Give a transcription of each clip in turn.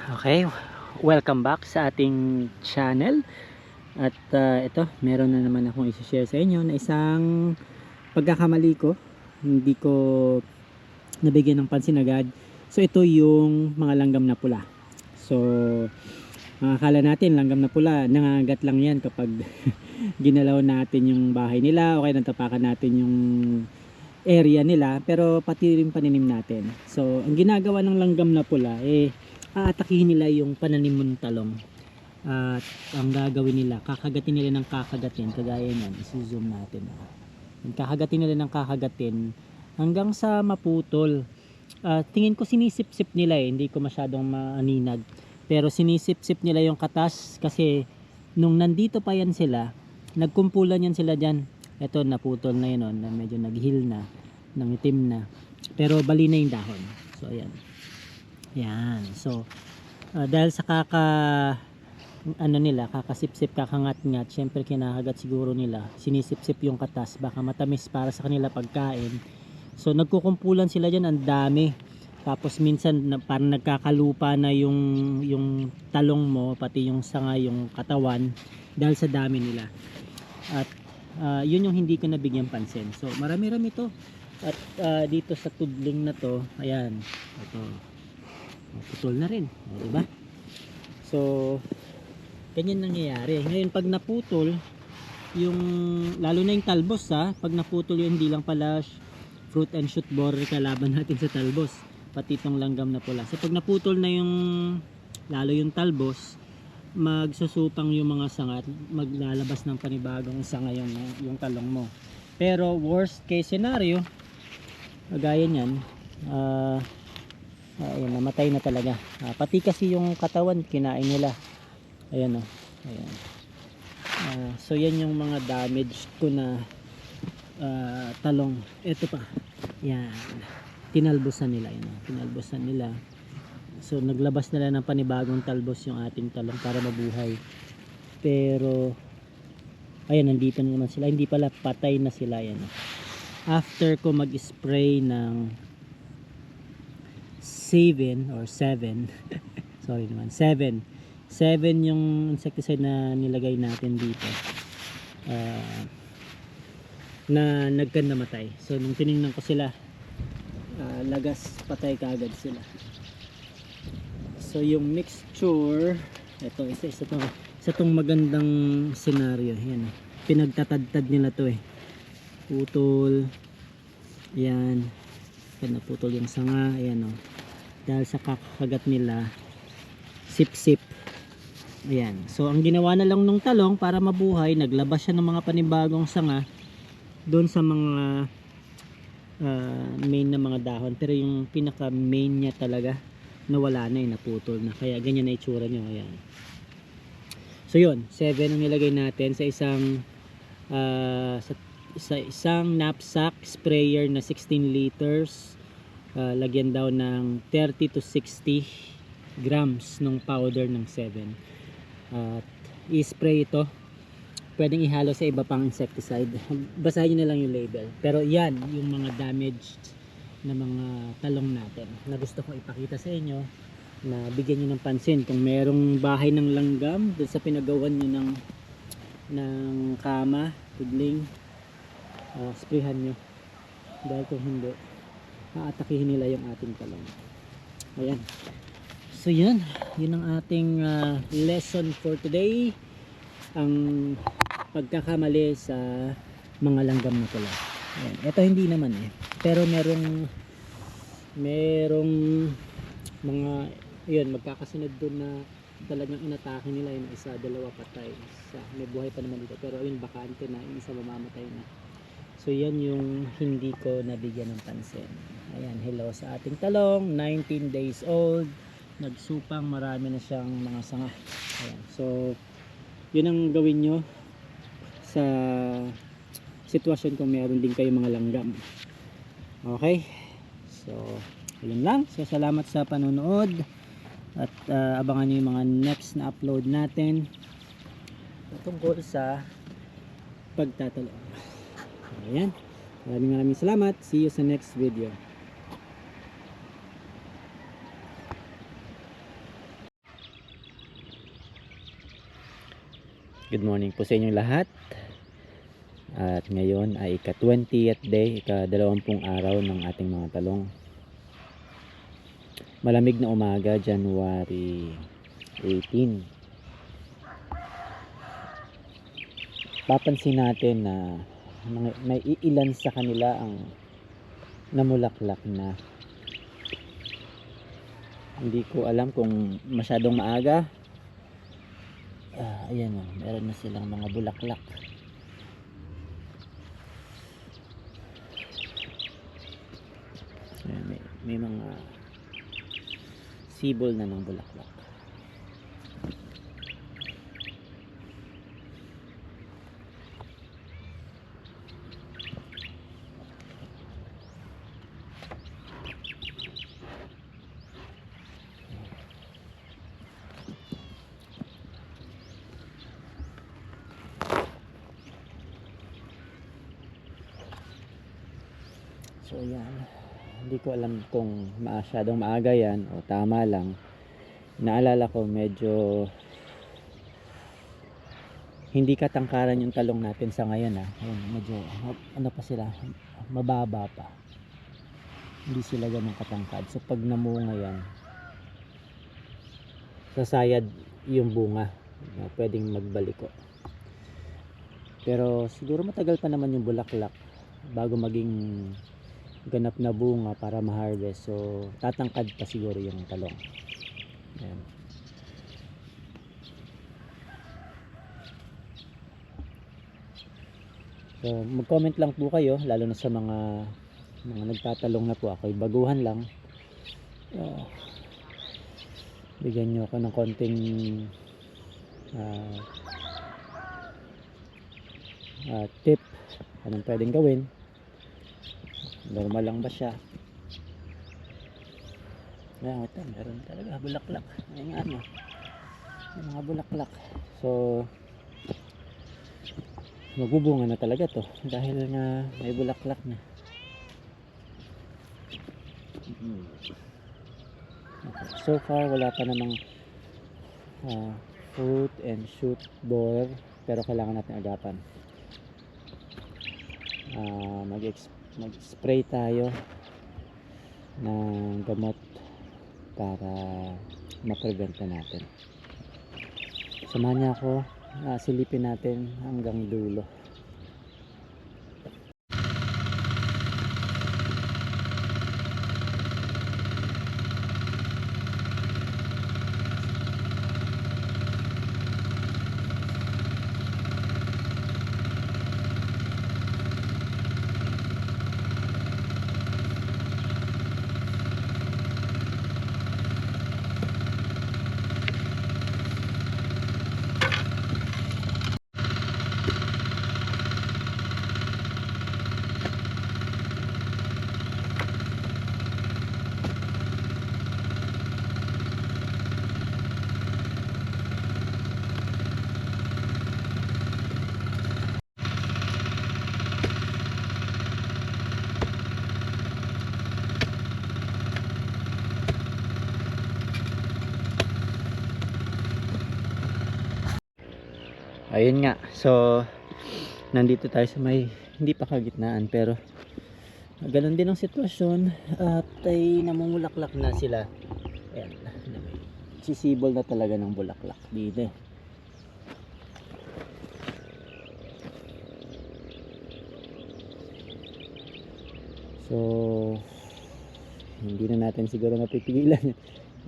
Okay, welcome back sa ating channel. At ito, meron na naman akong i-share sa inyo na isang pagkakamali ko. Hindi ko nabigyan ng pansin agad. So ito yung mga langgam na pula. So akala natin langgam na pula, nangagat lang yan kapag ginalaw natin yung bahay nila o kaya natapakan natin yung area nila, pero pati rin paninim natin. So ang ginagawa ng langgam na pula aatakihin nila yung pananim ng talong. At ang gagawin nila, kakagatin nila ng kakagatin, kagaya niyan, isi-zoom natin. Kakagatin nila ng kakagatin hanggang sa maputol. Tingin ko sinisip-sip nila hindi ko masyadong maaninag. Pero sinisip-sip nila yung katas kasi nung nandito pa yan sila, nagkumpulan yan sila dyan. Ito naputol na yun, na medyo naghil na, nangitim na. Pero bali na yung dahon. So ayan. Yan. So dahil sa kakasipsip, kakangat-ngat, syempre kinakagat siguro nila, sinisipsip yung katas, baka matamis para sa kanila pagkain. So nagkukumpulan sila dyan, ang dami. Tapos minsan parang nagkakalupa na yung talong mo, pati yung sanga, yung katawan, dahil sa dami nila. At yun yung hindi ko nabigyan pansin. So marami-rami to. At dito sa tudling na to, ayan, ito putol na rin, diba? So ganyan nangyayari. Ngayon pag naputol yung, lalo na yung talbos, pag naputol yun, hindi lang pala fruit and shoot borer kalaban natin sa talbos, pati itong langgam na pula. So pag naputol na yung, lalo yung talbos, magsusupang yung mga sanga at maglalabas ng panibagong sanga yung talong mo. Pero worst case scenario, gaya niyan, ayan, namatay na talaga. Pati kasi yung katawan kinain nila. Ayan o. Ayan. So yan yung mga damage ko na talong. Ito pa. Yan. Tinalbosan nila. Yan, tinalbosan nila. So naglabas nila ng panibagong talbos yung ating talong para mabuhay. Pero ayan, nandito na naman sila. Hindi pala, patay na sila. Yan. After ko mag-spray ng 7 sorry naman, 7 yung insecticide na nilagay natin dito, na namatay. So nung tinignan ko sila, lagas, patay kaagad sila. So yung mixture, ito isa tong magandang scenario. Yan, pinagtatadtad nila to putol, yan, naputol yung sanga, ayan o, dahil sa kakagat nila, sip-sip. Ayan. So ang ginawa na lang nung talong para mabuhay, naglabas siya ng mga panibagong sanga doon sa mga main na mga dahon, pero yung pinaka main niya talaga nawala na, naputol na, kaya ganyan na itsura nyo. Ayan. So yun, 7 ang nilagay natin sa isang isang knapsack sprayer na 16 liters. Lagyan daw ng 30 to 60 grams ng powder ng 7. At i-spray ito. Pwedeng ihalo sa iba pang insecticide. Basahin nyo na lang yung label. Pero yan yung mga damaged na mga talong natin na gusto kong ipakita sa inyo, na bigyan nyo ng pansin. Kung merong bahay ng langgam doon sa pinagawan nyo ng kama, tudling, sprayhan nyo. Dahil kung hindi, aatakihin nila yung ating talong. Ayan. So yun ang ating lesson for today, ang pagkakamali sa mga langgam na pula. Ayan. Ito hindi naman pero merong mga yun, magkakasunod doon na talagang inatake nila, yung isa, dalawa patay, isa may buhay pa naman dito, pero yun bakante na, yung isa mamamatay na. So yan yung hindi ko nabigyan ng pansin. Ayan, hello sa ating talong, 19 days old, nagsupang, marami na siyang mga sanga. Ayan, so yun ang gawin nyo sa sitwasyon kung meron din kayo mga langgam. Okay, so yun lang. So salamat sa panonood, at abangan nyo yung mga next na upload natin tungkol sa pagtatalong. Ayan, maraming salamat. See you sa next video. Good morning po sa inyong lahat. At ngayon ay ika-20th day, ika-20 araw ng ating mga talong. Malamig na umaga, January 18. Papansin natin na may iilan sa kanila ang namulaklak na. Hindi ko alam kung masyadong maaga. Ayan o, meron na silang mga bulaklak. Ayan, may mga sibol na ng bulaklak. So yan, hindi ko alam kung masyadong maaga yan o tama lang. Naalala ko medyo hindi katangkaran yung talong natin sa ngayon. Ayun, medyo ano pa sila, mababa pa. Hindi sila ganun katangkad. So pag namunga yan, sasayad yung bunga, pwedeng magbaliko. Pero siguro matagal pa naman yung bulaklak bago maging ganap na bunga para ma-harvest. So tatangkad pa siguro yung talong. Ayan. So mag-comment lang po kayo, lalo na sa mga nagtatalong na po. Ako'y baguhan lang. Bigyan nyo ako ng konting tip. Anong pwedeng gawin? Normal lang ba siya? Ayan, ito, meron talaga bulaklak. Ayan nga, no? May mga bulaklak. So magbubunga na talaga to dahil nga may bulaklak na. Okay. So far wala pa namang fruit and shoot borer, pero kailangan natin agapan. Mag-spray tayo ng gamot para ma-prevent natin. Samahan niya ako, silipin natin hanggang dulo. Ayun nga, so nandito tayo sa may hindi pa kagitnaan, pero ganun din ang sitwasyon at ay namumulaklak na sila. Ayan, sisibol na talaga ng bulaklak dito. So hindi na natin siguro mapipigilan.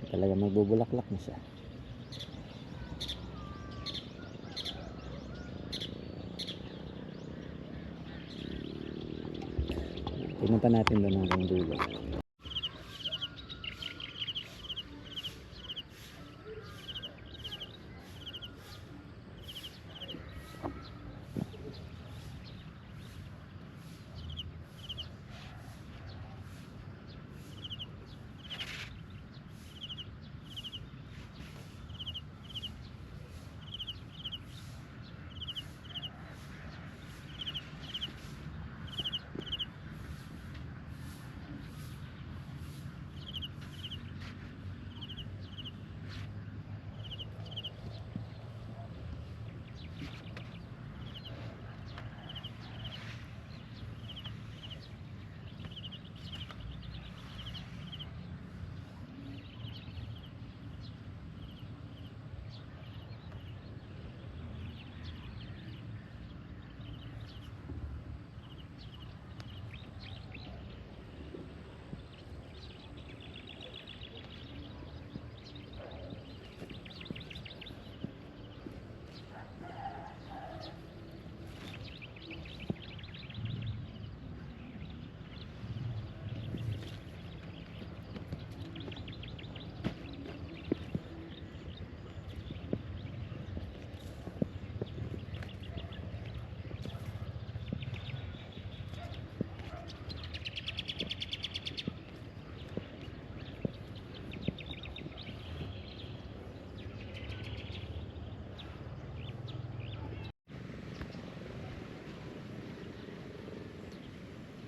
Talaga magbubulaklak na siya. Tingnan pa natin doon hanggang dulo.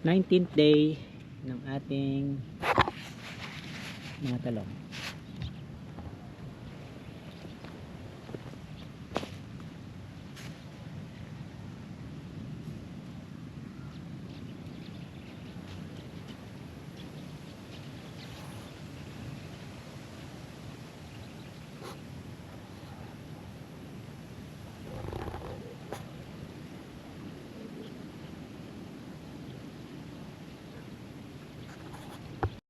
19th day ng ating mga talong.